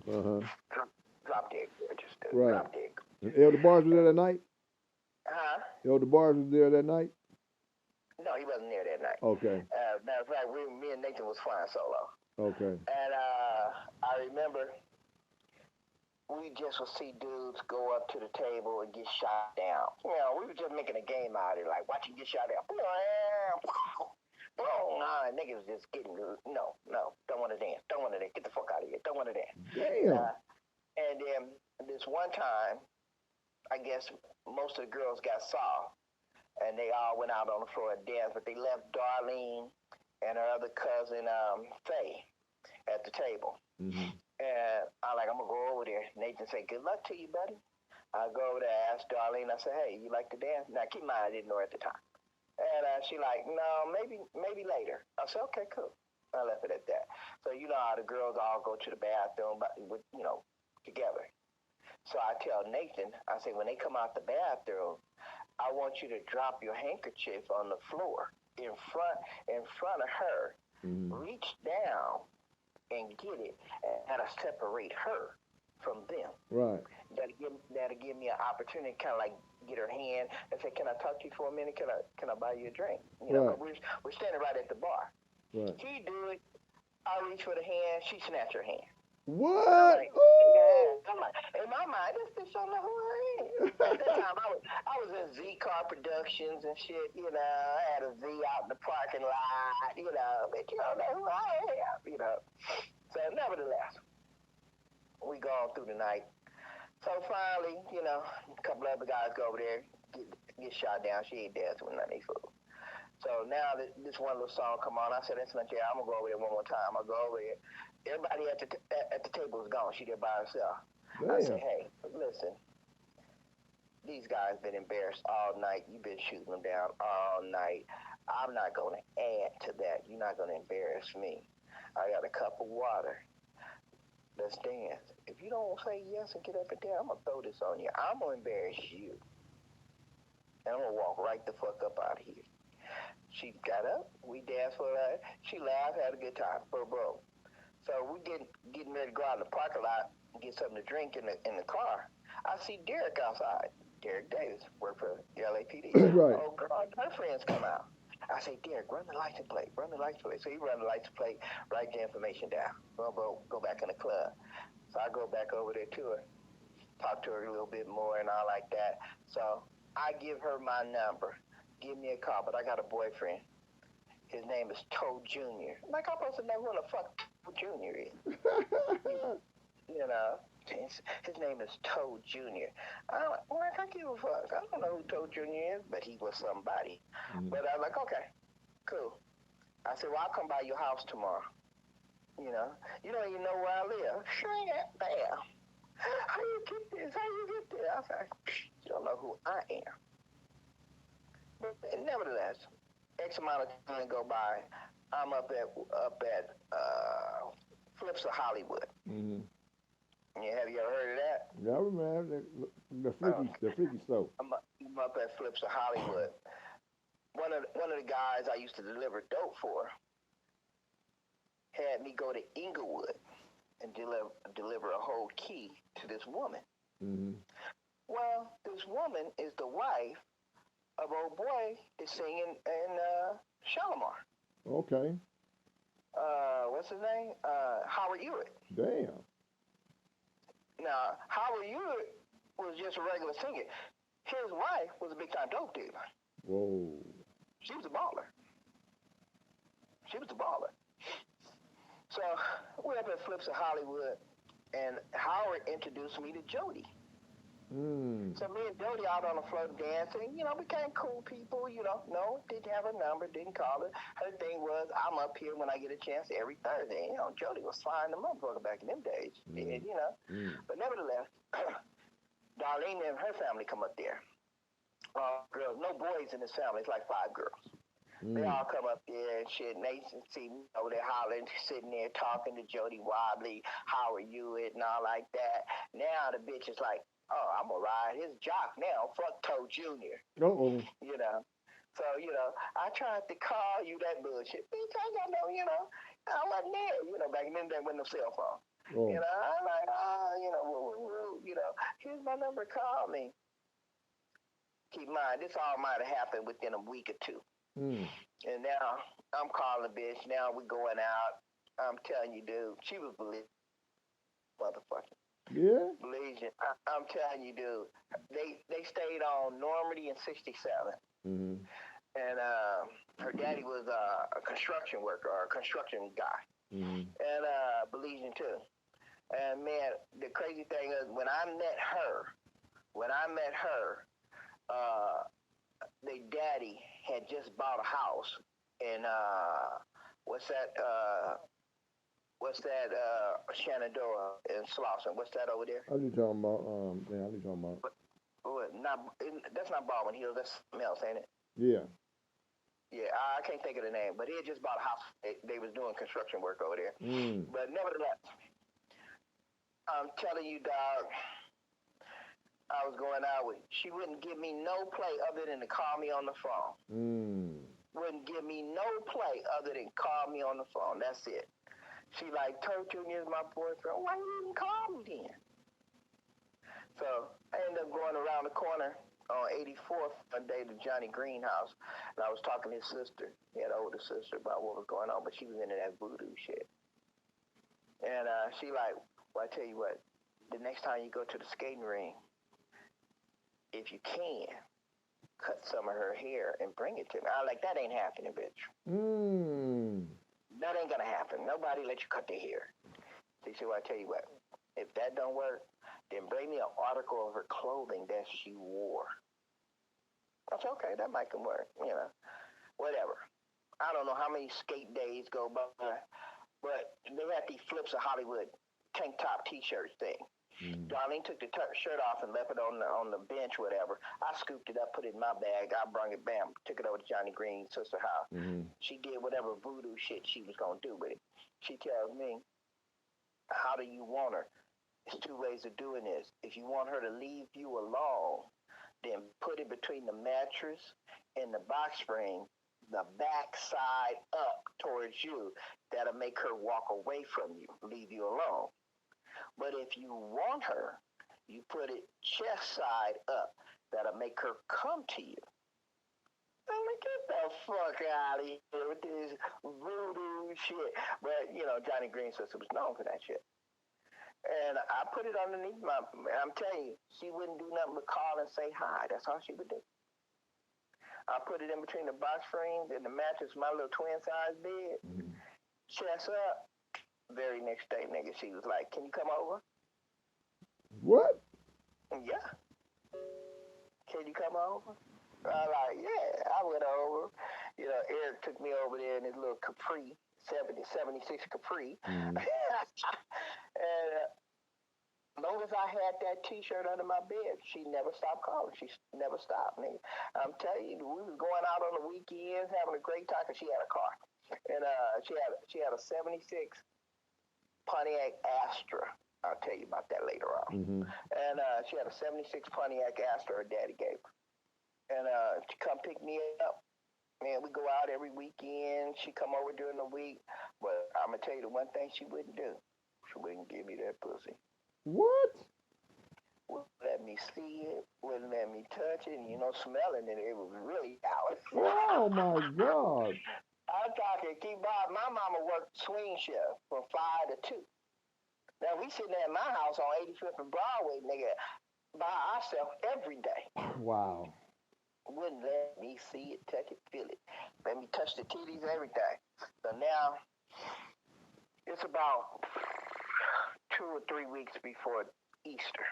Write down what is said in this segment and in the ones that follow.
Uh-huh. Drop dead gorgeous, dude. Right. Drop dead. And Elder Bars was there that night? Huh? Elder Bars was there that night? No, he wasn't there that night. Okay. Matter of fact, me and Nathan was flying solo. Okay. And I remember we just would see dudes go up to the table and get shot down. You know, we were just making a game out of it, like watching get shot down. Nah, niggas just getting no, don't want to dance, don't want to dance, get the fuck out of here, don't want to dance. Damn. And then this one time, I guess most of the girls got soft, and they all went out on the floor and danced, but they left Darlene and her other cousin Faye at the table. Mm-hmm. And I'm gonna go over there. Nathan said, "Good luck to you, buddy." I go over there, ask Darlene. I said, "Hey, you like to dance?" Now keep in mind, I didn't know her at the time. And she like, "No, maybe later." I said, "Okay, cool." I left it at that. So you know how the girls all go to the bathroom, but with together. So I tell Nathan, I say, when they come out the bathroom, I want you to drop your handkerchief on the floor in front of her. Mm-hmm. Reach down and get it, and that'll separate her from them. Right. That'll give me an opportunity to kind of like get her hand and say, "Can I talk to you for a minute? Can I buy you a drink?" Right. 'Cause we're standing right at the bar. Right. He do it. I reach for the hand. She snatch her hand. And I'm What? like, Ooh. yeah. I'm like, in my mind, this bitch don't know who I am. At that time, I was in Z Car Productions and shit. I had a Z out in the parking lot. Bitch, you don't know who I am. So nevertheless, we go on through the night. So finally, a couple other guys go over there, get shot down. She ain't dancing with none of these fools. So now this one little song come on. I said, "That's not there. I'm gonna go over there one more time." I go over there. Everybody at the table is gone. She there by herself. I said, Damn. "Hey, listen. These guys been embarrassed all night. You've been shooting them down all night. I'm not gonna add to that. You're not gonna embarrass me. I got a cup of water. Let's dance. If you don't say yes and get up and dance, I'm gonna throw this on you. I'm gonna embarrass you, and I'm gonna walk right the fuck up out of here." She got up. We danced for her. She laughed, had a good time. Bro. So we getting ready to go out in the parking lot and get something to drink in the car. I see Derek outside. Derek Davis, work for the LAPD. Right. Oh God, her friends come out. I say, "Derek, run the license plate. Run the license plate." So he run the license plate, write the information down. Go back in the club. So I go back over there to her, talk to her a little bit more and all like that. So I give her my number. Give me a call, but I got a boyfriend. His name is Toe Jr. Like, I'm supposed to know who the fuck Toe Jr. is. You know, his name is Toe Jr. I give a fuck. I don't know who Toe Jr. is, but he was somebody. Mm-hmm. But I'm like, okay, cool. I said, well, I'll come by your house tomorrow. You don't even know where I live. Sure, bam. How you get this? How you get there? I was like, you don't know who I am. But nevertheless, X amount of time go by. I'm up at Flips of Hollywood. Mm-hmm. Yeah, have you ever heard of that? Yeah, I remember Uh, the freaky soap. I'm up at Flips of Hollywood. One of the guys I used to deliver dope for had me go to Inglewood and deliver a whole key to this woman. Mm-hmm. Well, this woman is the wife of old boy is singing in Shalimar. Okay. What's his name? Howard Hewitt. Damn. Now, Howard Hewitt was just a regular singer. His wife was a big time dope dealer. Whoa. She was a baller. She was a baller. So we up at Flips of Hollywood, and Howard introduced me to Jody. Mm. So me and Jody out on the floor dancing, became cool people, No, didn't have her number, didn't call her. Her thing was, I'm up here when I get a chance every Thursday. Jody was flying the motherfucker back in them days. Mm. Mm. But nevertheless, Darlene and her family come up there. Girls, no boys in this family. It's like 5 girls. They Mm. all come up there and shit, and they see me over there hollering, sitting there talking to Jody Wobbly, Howard Hewitt, and all like that. Now the bitch is like, "Oh, I'm gonna ride his jock now. Fuck Toe Jr." Uh-oh. You know. So, I tried to call you that bullshit. Bitch, I got no, I wasn't there, back then there wasn't no cell phone. Oh. I'm like, here's my number. Call me. Keep in mind, this all might have happened within a week or two. Mm. And now I'm calling the bitch. Now we going out. I'm telling you, dude, she was believing, motherfucker. Yeah. Legion. I'm telling you, dude. They stayed on Normandy and 67. Mm-hmm. And her daddy was a construction worker or a construction guy. Mm-hmm. And Belizean too. And man, the crazy thing is when I met her, their daddy had just bought a house in Shenandoah in Slauson. What's that over there? I was talking about, I was talking about. That's not Baldwin Hills. That's something else, ain't it? Yeah. Yeah, I can't think of the name, but he had just bought a house. They was doing construction work over there. Mm. But nevertheless, I'm telling you, dog, I was going out with. She wouldn't give me no play other than to call me on the phone. Mm. Wouldn't give me no play other than call me on the phone. That's it. She like, Turk Jr. is my boyfriend. Why you didn't call me then? So I ended up going around the corner on 84th one day to Johnny Greenhouse. And I was talking to his sister. He had an older sister about what was going on, but she was into that voodoo shit. And she like, well, I tell you what, the next time you go to the skating ring, if you can, cut some of her hair and bring it to me. I was like, that ain't happening, bitch. Mm. That ain't gonna happen. Nobody let you cut their hair. She said, well, I tell you what, if that don't work, then bring me an article of her clothing that she wore. I said, okay, that might can work, whatever. I don't know how many skate days go by, but they had these Flips of Hollywood tank top T-shirts thing. Mm. Darlene took the shirt off and left it on the bench, whatever. I scooped it up, put it in my bag. I brung it, bam, took it over to Johnny Green's sister house. Mm-hmm. She did whatever voodoo shit she was going to do with it. She tells me, how do you want her? There's two ways of doing this. If you want her to leave you alone, then put it between the mattress and the box spring, the back side up towards you. That'll make her walk away from you, leave you alone. But if you want her, you put it chest side up. That'll make her come to you. I'm like, get the fuck out of here with this voodoo shit. But, Johnny Green's sister was known for that shit. And I put it underneath I'm telling you, she wouldn't do nothing but call and say hi. That's all she would do. I put it in between the box frames and the mattress, my little twin size bed. Mm. Chest up. Very next day, nigga, she was like, can you come over? What? Yeah. Can you come over? I like, yeah. I went over. Eric took me over there in his little Capri, 76 Capri. Mm. And as long as I had that T-shirt under my bed, she never stopped calling. She never stopped, nigga. I'm telling you, we was going out on the weekends, having a great time, because she had a car. And she had a 76 Pontiac Astra. I'll tell you about that later on. Mm-hmm. And she had a 76 Pontiac Astra her daddy gave her. And she come pick me up. Man, we go out every weekend. She come over during the week. But I'm going to tell you the one thing she wouldn't do. She wouldn't give me that pussy. What? Wouldn't let me see it. Wouldn't let me touch it. And, smelling it, it was really out. Oh, my God. I'm talking, keep by. My mama worked swing shift from 5 to 2. Now, we sitting there at my house on 85th and Broadway, nigga, by ourselves every day. Wow. Wouldn't let me see it, touch it, feel it. Let me touch the titties, everything. So now, it's about 2 or 3 weeks before Easter.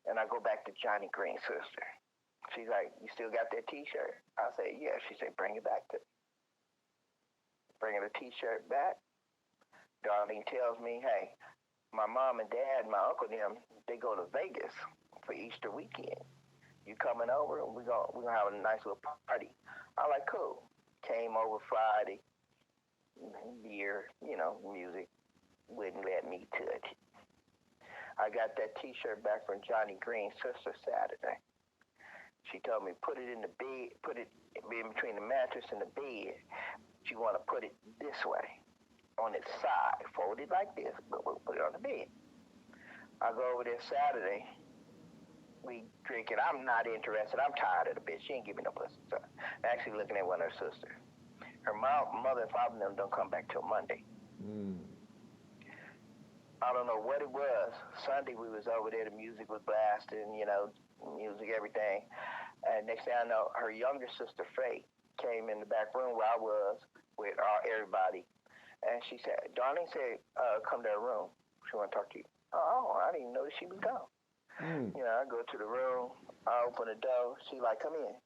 And I go back to Johnny Green's sister. She's like, you still got that T-shirt? I say, yeah. She said, bring it back to me. Bringing the T-shirt back. Darlene tells me, hey, my mom and dad and my uncle and them, they go to Vegas for Easter weekend. You coming over? We're gonna have a nice little party. I'm like, cool. Came over Friday. Beer, music. Wouldn't let me touch it. I got that T-shirt back from Johnny Green's sister Saturday. She told me, put it in the bed, put it in between the mattress and the bed. You want to put it this way, on its side, fold it like this, but we'll put it on the bed. I I go over there Saturday. We drink it. I'm not interested. I'm tired of the bitch. She ain't giving me no pussy. So I'm actually looking at one of her sisters. Her mother and father and them don't come back till Monday. I don't know what it was. Sunday we was over there. The music was blasting, music, everything. And next thing I know, her younger sister, Faye, came in the back room where I was with everybody. And she said, Darlene said, come to her room. She want to talk to you. Oh, I didn't even know that she was gone. I go to the room. I open the door. She like, come in.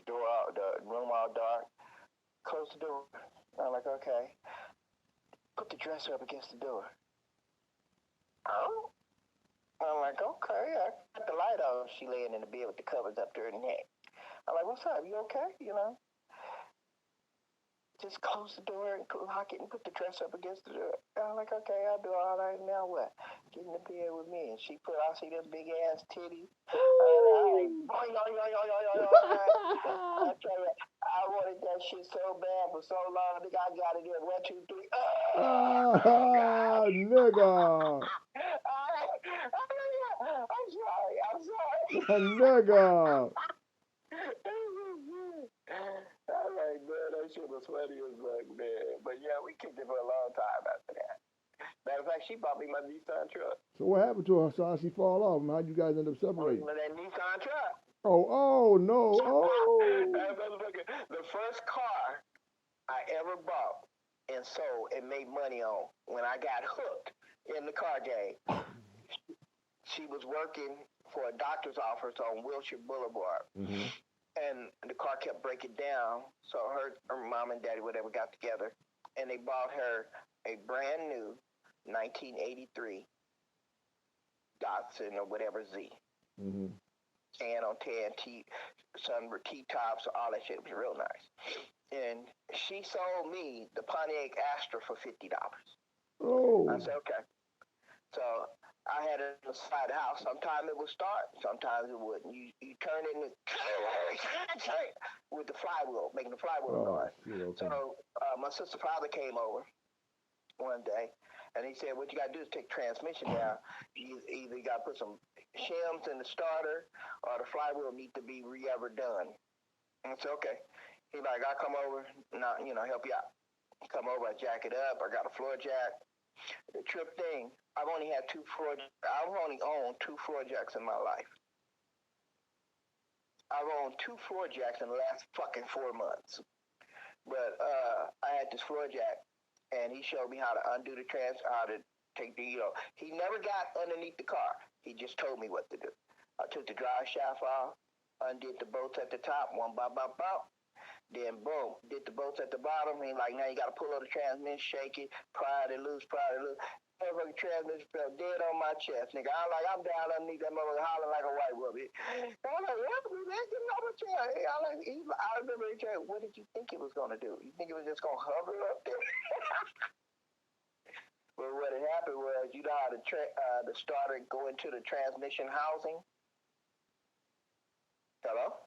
The room all dark. Close the door. I'm like, okay. Put the dresser up against the door. Oh. I'm like, okay. I got the light on. She laying in the bed with the covers up to her neck. I'm like, what's up? You okay? Just close the door and lock it and put the dresser up against the door. I'm like, okay, I'll do all right. Now what? Get in the bed with me. And I see them big ass titties. I tell you, I wanted that shit so bad for so long. I think I got it in 1, 2, 3. Nigga. I'm sorry. Nigga. I'm like, man, that shit was funny as fuck, man. But yeah, we kicked it for a long time after that. Matter of fact, she bought me my Nissan truck. So what happened to her? So how she fall off? How'd you guys end up separating? That Nissan truck. Oh, no. Oh. The first car I ever bought and sold and made money on when I got hooked in the car game. She was working for a doctor's office on Wilshire Boulevard. Mm-hmm. And the car kept breaking down. So her mom and daddy, whatever, got together and they bought her a brand new 1983 Datsun or whatever Z. Mm-hmm. And on 10 sunroof T-tops, all that shit was real nice. And she sold me the Pontiac Astra for $50. Oh. I said, okay. So I had it inside the house. Sometimes it would start, sometimes it wouldn't. You turn it in with the flywheel, making the flywheel noise. Okay. So my sister's father came over one day, and he said, what you got to do is take transmission down. Either you got to put some shims in the starter, or the flywheel need to be re-ever done. And I said, okay. He like, I'll come over, help you out. Come over, I jack it up. I got a floor jack. The trip thing, I've only owned 2 floor jacks in my life. I've owned 2 floor jacks in the last fucking 4 months. But I had this floor jack, and he showed me how to undo how to take he never got underneath the car. He just told me what to do. I took the drive shaft off, undid the bolts at the top, one bop, bop, bop. Then boom, did the bolts at the bottom. He like, now you got to pull out the transmission, shake it, pry it loose. Motherfucking transmission fell dead on my chest, nigga. I'm down underneath that motherfucker hollering like a white woman. I'm like, what? Get on my chest. I remember he said, what did you think it was going to do? You think it was just going to hover up there? But what had happened was, you know how the starter go into the transmission housing? Hello?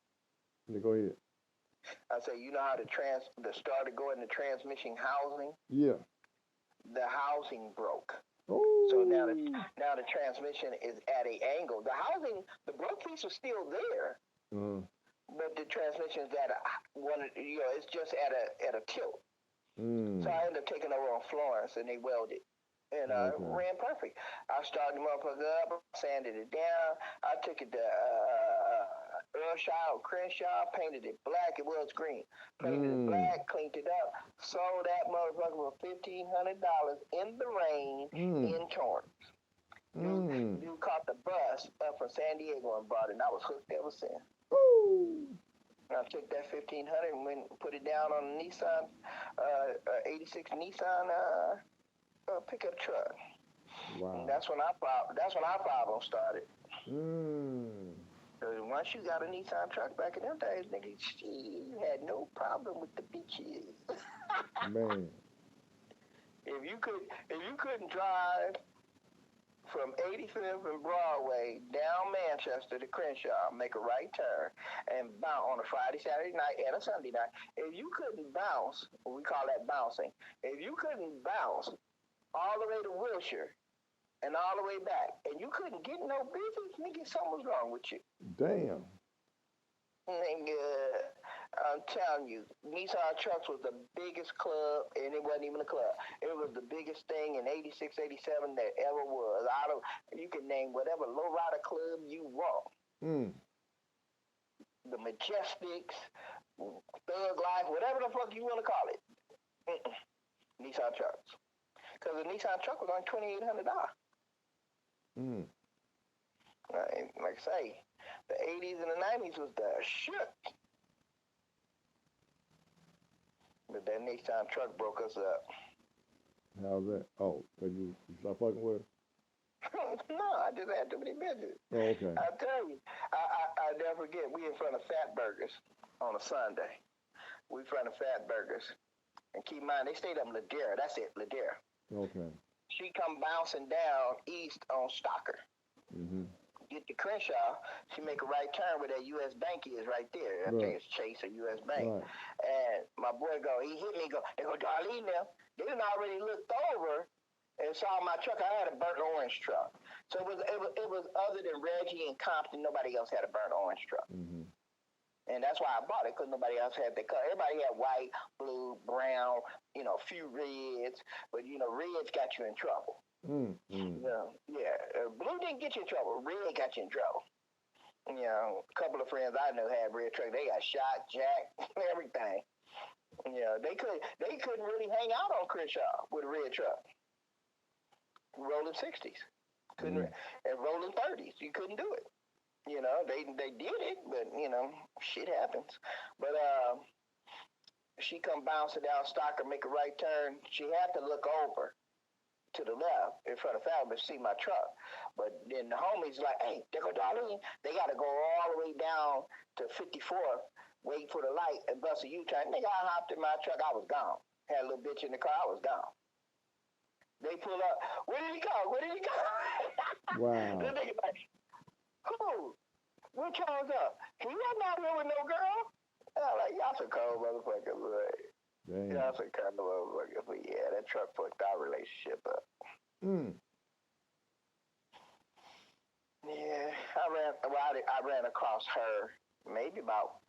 Yeah, go ahead. I say, you know how the starter go in the transmission housing? Yeah. The housing broke. Oh. So now the transmission is at an angle. The broke piece was still there, but the transmission is at it's just at a tilt. So I ended up taking over on Florence, and they welded. And ran perfect. I started the motherfucker up, sanded it down. I took it to Earlshire or Crenshaw, painted it black. It was green. Painted it black, cleaned it up, sold that motherfucker for $1,500 in the rain in Torrance. You caught the bus up from San Diego and brought it, and I was hooked ever since. Ooh. I took that $1,500 and went and put it down on a Nissan, 86 Nissan pickup truck. Wow. And that's when our problem started. Once you got a Nissan truck back in them days, nigga, you had no problem with the beaches. Man. If you couldn't drive from 85th and Broadway down Manchester to Crenshaw, make a right turn, and bounce on a Friday, Saturday night, and a Sunday night, if you couldn't bounce, we call that bouncing, if you couldn't bounce all the way to Wilshire and all the way back. And you couldn't get no business, nigga. Something was wrong with you. Damn. Nigga, I'm telling you, Nissan Trucks was the biggest club, and it wasn't even a club. It was the biggest thing in '86, '87 that ever was. You can name whatever lowrider club you want. Mm. The Majestics, Thug Life, whatever the fuck you want to call it. Nissan Trucks. Because the Nissan Truck was only $2,800. Mm. Like I say, the 80s and the 90s was the shit. But that Nissan Truck broke us up. How's that? Oh, cause you stop fucking with her? No, I just had too many bitches. Oh, okay. I tell you, I never forget, we in front of Fat Burgers on a Sunday. We in front of Fat Burgers. And keep in mind, they stayed up in Ladera. That's it, Ladera. Okay. She come bouncing down east on Stocker. Mm-hmm. Get to Crenshaw, she make a right turn where that U.S. Bank is right there. I think it's Chase or U.S. Bank. Right. And my boy he hit me, they go, Darlene now. They done already looked over and saw my truck. I had a burnt orange truck. So it was other than Reggie and Compton, nobody else had a burnt orange truck. Mm-hmm. And that's why I bought it, because nobody else had that color. Everybody had white, blue, brown, a few reds. But, reds got you in trouble. Mm-hmm. Blue didn't get you in trouble. Red got you in trouble. A couple of friends I know had red trucks. They got shot, jacked, everything. They couldn't really hang out on Crenshaw with a red truck. Rolling 60s. Couldn't, and rolling 30s. You couldn't do it. They did it, but shit happens. But she come bouncing down Stocker, make a right turn. She had to look over to the left in front of Falcon to see my truck. But then the homies like, hey, there go Darlene. They got to go all the way down to 54th, wait for the light, and bust a U-turn. Nigga, I hopped in my truck. I was gone. Had a little bitch in the car. I was gone. They pull up. Where did he go? Where did he go? Wow. The nigga like, who? What Charles up? Can you not here with no girl? I'm like, y'all some cold motherfuckers, right? Damn. Y'all some kind of motherfuckers. But yeah, that truck fucked our relationship up. Mm. Yeah, I ran across her maybe about